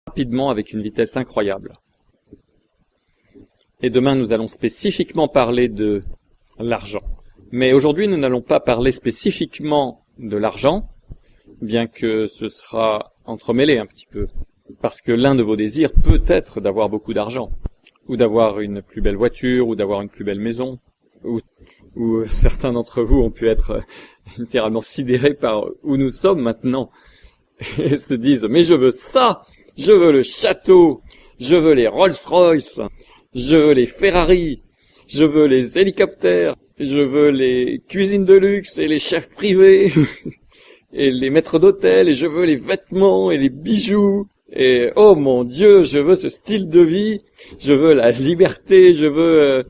rapidement avec une vitesse incroyable. Et demain, nous allons spécifiquement parler de l'argent. Mais aujourd'hui, nous n'allons pas parler spécifiquement de l'argent, bien que ce sera entremêlé un petit peu. Parce que l'un de vos désirs peut être d'avoir beaucoup d'argent, ou d'avoir une plus belle voiture, ou d'avoir une plus belle maison, ou certains d'entre vous ont pu être littéralement sidérés par où nous sommes maintenant, et se disent « Mais je veux ça! Je veux le château! Je veux les Rolls-Royce! Je veux les Ferrari! Je veux les hélicoptères! Je veux les cuisines de luxe et les chefs privés! Et les maîtres d'hôtel! Et je veux les vêtements et les bijoux! Et oh mon Dieu, je veux ce style de vie! Je veux la liberté! Je veux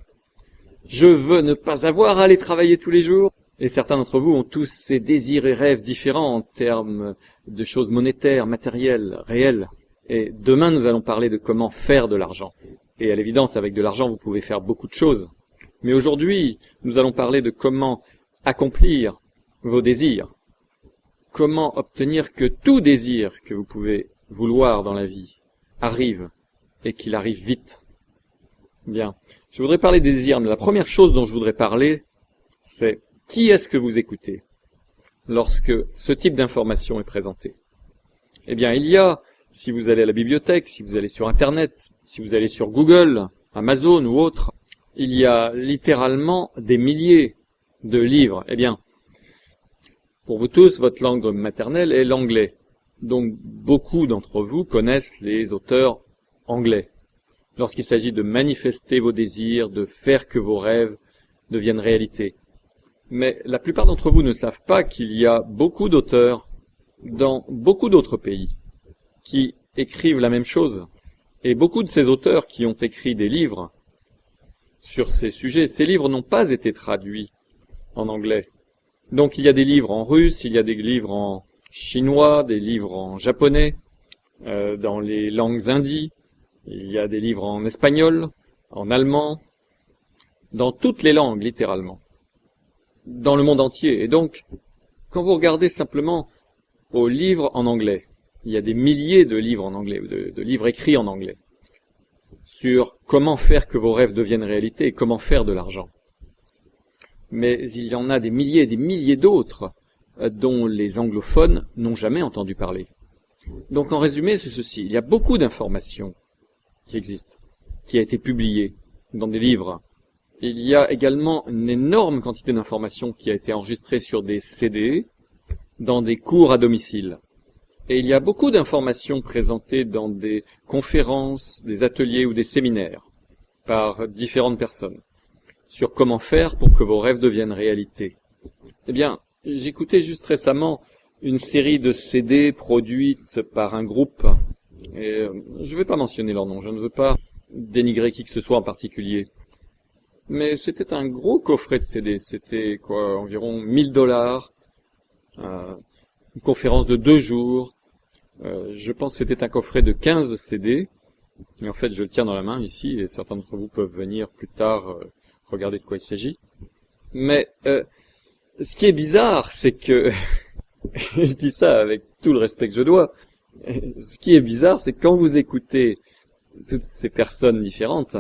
ne pas avoir à aller travailler tous les jours! » Et certains d'entre vous ont tous ces désirs et rêves différents en termes de choses monétaires, matérielles, réelles. Et demain, nous allons parler de comment faire de l'argent. Et à l'évidence, avec de l'argent, vous pouvez faire beaucoup de choses. Mais aujourd'hui, nous allons parler de comment accomplir vos désirs. Comment obtenir que tout désir que vous pouvez vouloir dans la vie arrive, et qu'il arrive vite. Bien. Je voudrais parler des désirs, mais la première chose dont je voudrais parler, c'est qui est-ce que vous écoutez lorsque ce type d'information est présenté? Eh bien, il y a, si vous allez à la bibliothèque, si vous allez sur Internet, si vous allez sur Google, Amazon ou autre, il y a littéralement des milliers de livres. Eh bien, pour vous tous, votre langue maternelle est l'anglais. Donc, beaucoup d'entre vous connaissent les auteurs anglais. Lorsqu'il s'agit de manifester vos désirs, de faire que vos rêves deviennent réalité. Mais la plupart d'entre vous ne savent pas qu'il y a beaucoup d'auteurs dans beaucoup d'autres pays qui écrivent la même chose. Et beaucoup de ces auteurs qui ont écrit des livres sur ces sujets, ces livres n'ont pas été traduits en anglais. Donc il y a des livres en russe, il y a des livres en chinois, des livres en japonais, dans les langues indies, il y a des livres en espagnol, en allemand, dans toutes les langues littéralement, dans le monde entier. Et donc, quand vous regardez simplement aux livres en anglais, il y a des milliers de livres en anglais, de livres écrits en anglais, sur comment faire que vos rêves deviennent réalité et comment faire de l'argent. Mais il y en a des milliers d'autres dont les anglophones n'ont jamais entendu parler. Donc en résumé, c'est ceci. Il y a beaucoup d'informations qui existent, qui a été publiées dans des livres. Il y a également une énorme quantité d'informations qui a été enregistrée sur des CD, dans des cours à domicile. Et il y a beaucoup d'informations présentées dans des conférences, des ateliers ou des séminaires par différentes personnes sur comment faire pour que vos rêves deviennent réalité. Eh bien, j'écoutais juste récemment une série de CD produites par un groupe, et je ne vais pas mentionner leur nom, je ne veux pas dénigrer qui que ce soit en particulier. Mais c'était un gros coffret de CD, c'était environ $1000, une conférence de 2 jours. Je pense que c'était un coffret de 15 CD, et en fait je le tiens dans la main ici, et certains d'entre vous peuvent venir plus tard regarder de quoi il s'agit. Mais ce qui est bizarre, c'est que, je dis ça avec tout le respect que je dois, ce qui est bizarre, c'est que quand vous écoutez toutes ces personnes différentes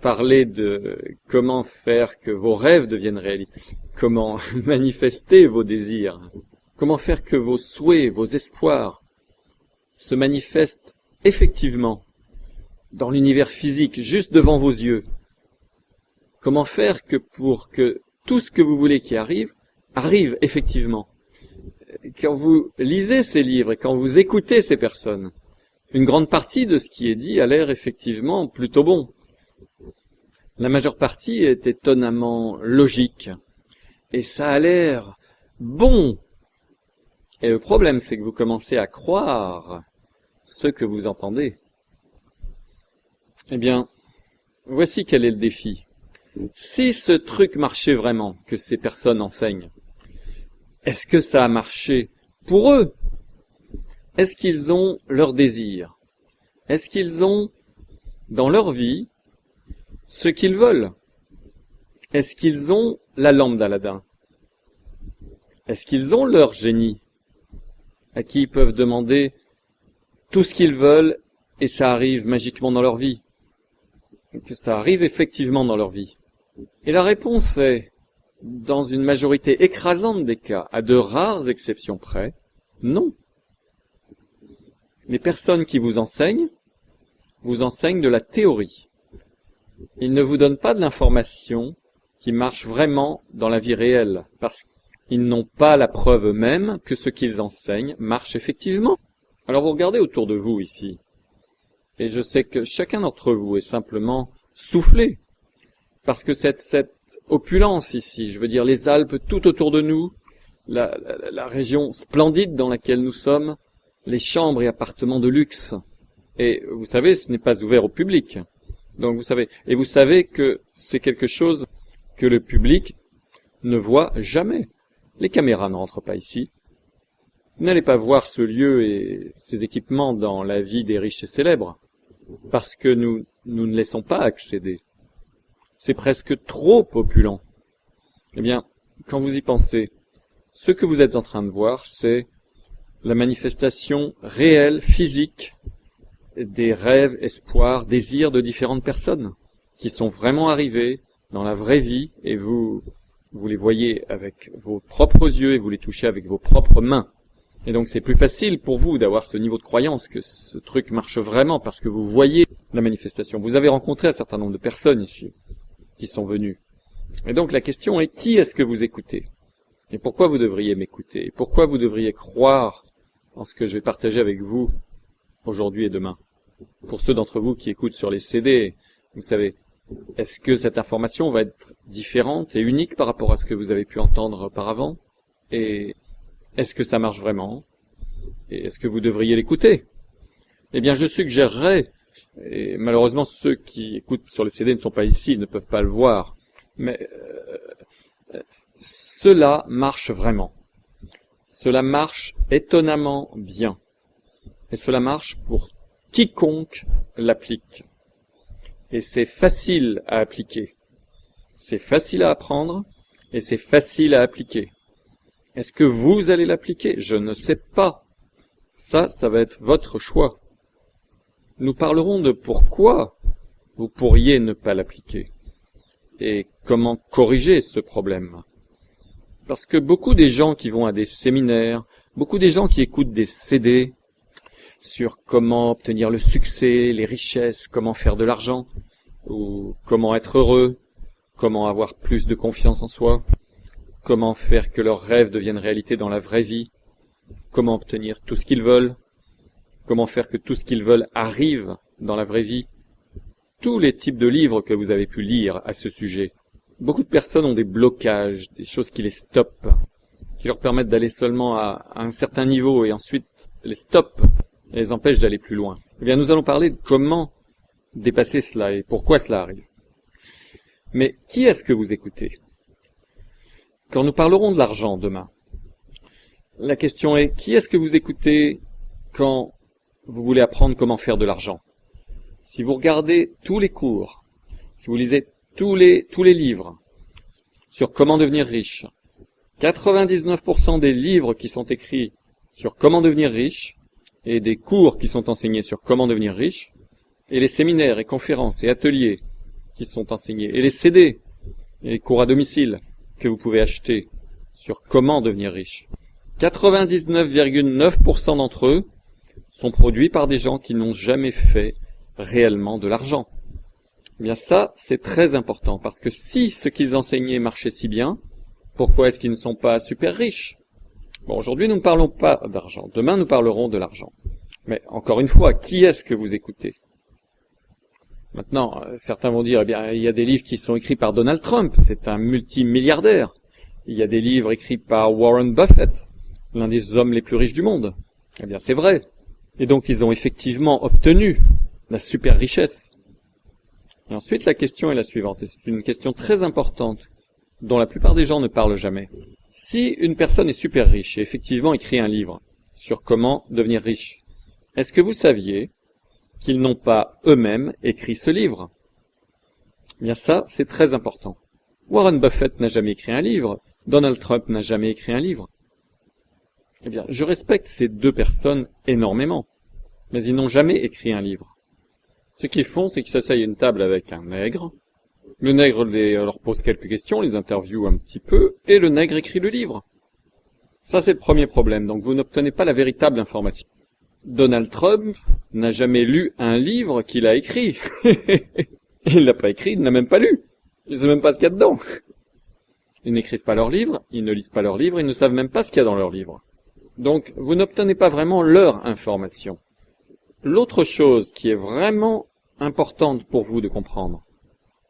parler de comment faire que vos rêves deviennent réalité, comment manifester vos désirs, comment faire que vos souhaits, vos espoirs se manifestent effectivement dans l'univers physique, juste devant vos yeux. Comment faire que pour que tout ce que vous voulez qui arrive effectivement. Quand vous lisez ces livres et quand vous écoutez ces personnes, une grande partie de ce qui est dit a l'air effectivement plutôt bon. La majeure partie est étonnamment logique. Et ça a l'air bon. Et le problème, c'est que vous commencez à croire ce que vous entendez. Eh bien, voici quel est le défi. Si ce truc marchait vraiment, que ces personnes enseignent, est-ce que ça a marché pour eux? Est-ce qu'ils ont leur désir? Est-ce qu'ils ont, dans leur vie, ce qu'ils veulent? Est-ce qu'ils ont la lampe d'Aladin? Est-ce qu'ils ont leur génie, à qui ils peuvent demander tout ce qu'ils veulent et ça arrive magiquement dans leur vie. Que ça arrive effectivement dans leur vie. Et la réponse est, dans une majorité écrasante des cas, à de rares exceptions près, non. Les personnes qui vous enseignent de la théorie. Ils ne vous donnent pas de l'information qui marche vraiment dans la vie réelle, parce qu'ils n'ont pas la preuve eux-mêmes que ce qu'ils enseignent marche effectivement. Alors vous regardez autour de vous ici, et je sais que chacun d'entre vous est simplement soufflé, parce que cette opulence ici, je veux dire les Alpes tout autour de nous, la région splendide dans laquelle nous sommes, les chambres et appartements de luxe, et vous savez, ce n'est pas ouvert au public. Donc vous savez que c'est quelque chose que le public ne voit jamais. Les caméras ne rentrent pas ici. Vous n'allez pas voir ce lieu et ces équipements dans la vie des riches et célèbres, parce que nous ne laissons pas accéder. C'est presque trop opulent. Eh bien, quand vous y pensez, ce que vous êtes en train de voir, c'est la manifestation réelle, physique, des rêves, espoirs, désirs de différentes personnes qui sont vraiment arrivées dans la vraie vie et vous les voyez avec vos propres yeux et vous les touchez avec vos propres mains. Et donc c'est plus facile pour vous d'avoir ce niveau de croyance que ce truc marche vraiment parce que vous voyez la manifestation. Vous avez rencontré un certain nombre de personnes ici qui sont venues. Et donc la question est qui est-ce que vous écoutez? Et pourquoi vous devriez m'écouter? Et pourquoi vous devriez croire en ce que je vais partager avec vous aujourd'hui et demain? Pour ceux d'entre vous qui écoutent sur les CD, vous savez, est-ce que cette information va être différente et unique par rapport à ce que vous avez pu entendre auparavant? Et est-ce que ça marche vraiment? Et est-ce que vous devriez l'écouter? Eh bien, je suggérerais, et malheureusement ceux qui écoutent sur les CD ne sont pas ici, ils ne peuvent pas le voir, mais cela marche vraiment. Cela marche étonnamment bien. Et cela marche pour quiconque l'applique. Et c'est facile à appliquer. C'est facile à apprendre et c'est facile à appliquer. Est-ce que vous allez l'appliquer? Je ne sais pas. Ça va être votre choix. Nous parlerons de pourquoi vous pourriez ne pas l'appliquer et comment corriger ce problème. Parce que beaucoup des gens qui vont à des séminaires, beaucoup des gens qui écoutent des CD sur comment obtenir le succès, les richesses, comment faire de l'argent, ou comment être heureux, comment avoir plus de confiance en soi, comment faire que leurs rêves deviennent réalité dans la vraie vie, comment obtenir tout ce qu'ils veulent, comment faire que tout ce qu'ils veulent arrive dans la vraie vie. Tous les types de livres que vous avez pu lire à ce sujet. Beaucoup de personnes ont des blocages, des choses qui les stoppent, qui leur permettent d'aller seulement à un certain niveau et ensuite les stoppent et les empêchent d'aller plus loin. Eh bien, nous allons parler de comment dépasser cela et pourquoi cela arrive. Mais qui est-ce que vous écoutez? Quand nous parlerons de l'argent demain, la question est, qui est-ce que vous écoutez quand vous voulez apprendre comment faire de l'argent? Si vous regardez tous les cours, si vous lisez tous les livres sur comment devenir riche, 99% des livres qui sont écrits sur comment devenir riche et des cours qui sont enseignés sur comment devenir riche, et les séminaires et conférences et ateliers qui sont enseignés, et les CD et les cours à domicile que vous pouvez acheter sur comment devenir riche. 99,9% d'entre eux sont produits par des gens qui n'ont jamais fait réellement de l'argent. Eh bien ça, c'est très important, parce que si ce qu'ils enseignaient marchait si bien, pourquoi est-ce qu'ils ne sont pas super riches? Bon, aujourd'hui nous ne parlons pas d'argent, demain nous parlerons de l'argent. Mais encore une fois, qui est-ce que vous écoutez? Maintenant, certains vont dire, eh bien, il y a des livres qui sont écrits par Donald Trump, c'est un multimilliardaire. Il y a des livres écrits par Warren Buffett, l'un des hommes les plus riches du monde. Eh bien, c'est vrai. Et donc, ils ont effectivement obtenu la super richesse. Et ensuite, la question est la suivante, et c'est une question très importante, dont la plupart des gens ne parlent jamais. Si une personne est super riche et effectivement écrit un livre sur comment devenir riche, est-ce que vous saviez qu'ils n'ont pas eux-mêmes écrit ce livre? Eh bien ça, c'est très important. Warren Buffett n'a jamais écrit un livre, Donald Trump n'a jamais écrit un livre. Eh bien, je respecte ces deux personnes énormément. mais ils n'ont jamais écrit un livre. Ce qu'ils font, c'est qu'ils s'asseyent à une table avec un nègre. Le nègre leur pose quelques questions, les interviewe un petit peu, et le nègre écrit le livre. Ça, c'est le premier problème. Donc, vous n'obtenez pas la véritable information. Donald Trump n'a jamais lu un livre qu'il a écrit. Il l'a pas écrit, il n'a même pas lu. Il ne sait même pas ce qu'il y a dedans. Ils n'écrivent pas leurs livres, ils ne lisent pas leurs livres, ils ne savent même pas ce qu'il y a dans leurs livres. Donc, vous n'obtenez pas vraiment leur information. L'autre chose qui est vraiment importante pour vous de comprendre,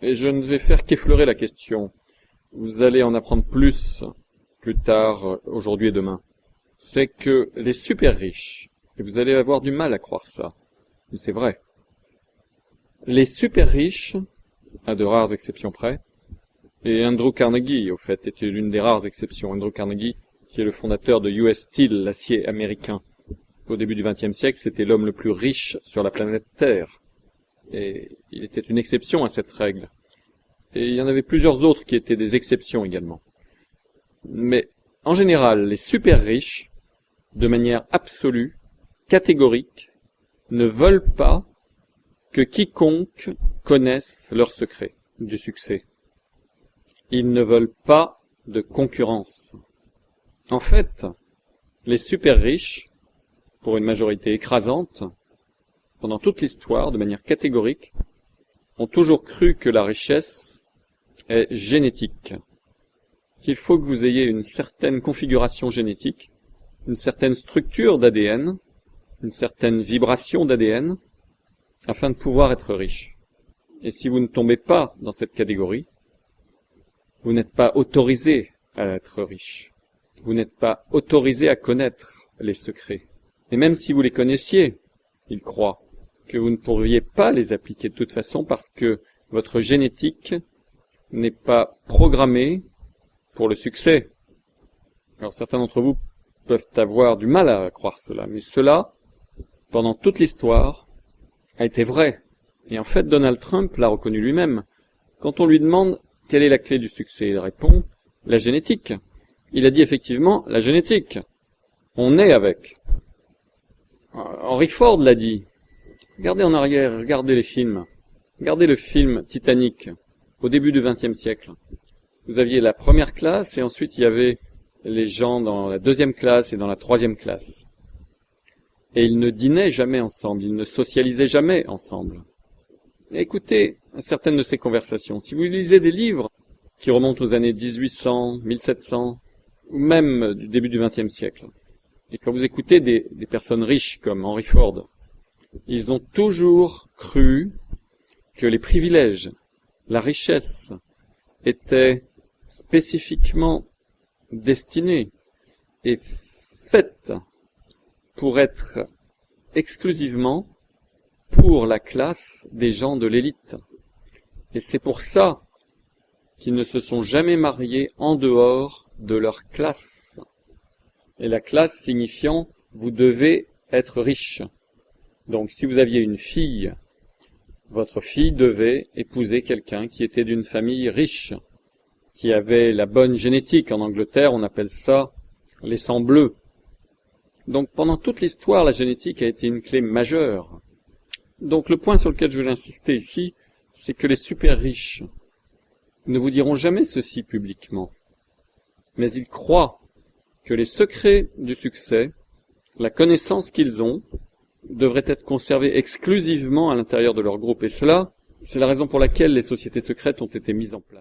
et je ne vais faire qu'effleurer la question, vous allez en apprendre plus tard, aujourd'hui et demain, c'est que les super riches, et vous allez avoir du mal à croire ça, mais c'est vrai, les super riches, à de rares exceptions près, et Andrew Carnegie, au fait, était l'une des rares exceptions. Andrew Carnegie, qui est le fondateur de US Steel, l'acier américain. Au début du XXe siècle, c'était l'homme le plus riche sur la planète Terre. Et il était une exception à cette règle. Et il y en avait plusieurs autres qui étaient des exceptions également. Mais, en général, les super riches, de manière absolue, catégorique, ne veulent pas que quiconque connaisse leur secret du succès. Ils ne veulent pas de concurrence. En fait, les super riches, pour une majorité écrasante, pendant toute l'histoire, de manière catégorique, ont toujours cru que la richesse est génétique, qu'il faut que vous ayez une certaine configuration génétique, une certaine structure d'ADN, une certaine vibration d'ADN, afin de pouvoir être riche. Et si vous ne tombez pas dans cette catégorie, vous n'êtes pas autorisé à être riche. Vous n'êtes pas autorisé à connaître les secrets. Et même si vous les connaissiez, ils croient que vous ne pourriez pas les appliquer de toute façon parce que votre génétique n'est pas programmée pour le succès. Alors certains d'entre vous peuvent avoir du mal à croire cela, mais cela, pendant toute l'histoire, a été vrai. Et en fait, Donald Trump l'a reconnu lui-même. Quand on lui demande quelle est la clé du succès, il répond la génétique. Il a dit effectivement la génétique. On est avec. Henry Ford l'a dit. Regardez en arrière, regardez les films. Regardez le film Titanic, au début du XXe siècle. Vous aviez la première classe et ensuite il y avait les gens dans la deuxième classe et dans la troisième classe. Et ils ne dînaient jamais ensemble, ils ne socialisaient jamais ensemble. Écoutez certaines de ces conversations. Si vous lisez des livres qui remontent aux années 1800, 1700, ou même du début du XXe siècle, et quand vous écoutez des personnes riches comme Henry Ford, ils ont toujours cru que les privilèges, la richesse, étaient spécifiquement destinés et faits pour être exclusivement pour la classe des gens de l'élite. Et c'est pour ça qu'ils ne se sont jamais mariés en dehors de leur classe. Et la classe signifiant vous devez être riche. Donc si vous aviez une fille, votre fille devait épouser quelqu'un qui était d'une famille riche, qui avait la bonne génétique. En Angleterre, on appelle ça les sangs bleus. Donc pendant toute l'histoire, la génétique a été une clé majeure. Donc le point sur lequel je veux insister ici, c'est que les super riches ne vous diront jamais ceci publiquement. Mais ils croient que les secrets du succès, la connaissance qu'ils ont, devraient être conservés exclusivement à l'intérieur de leur groupe. Et cela, c'est la raison pour laquelle les sociétés secrètes ont été mises en place.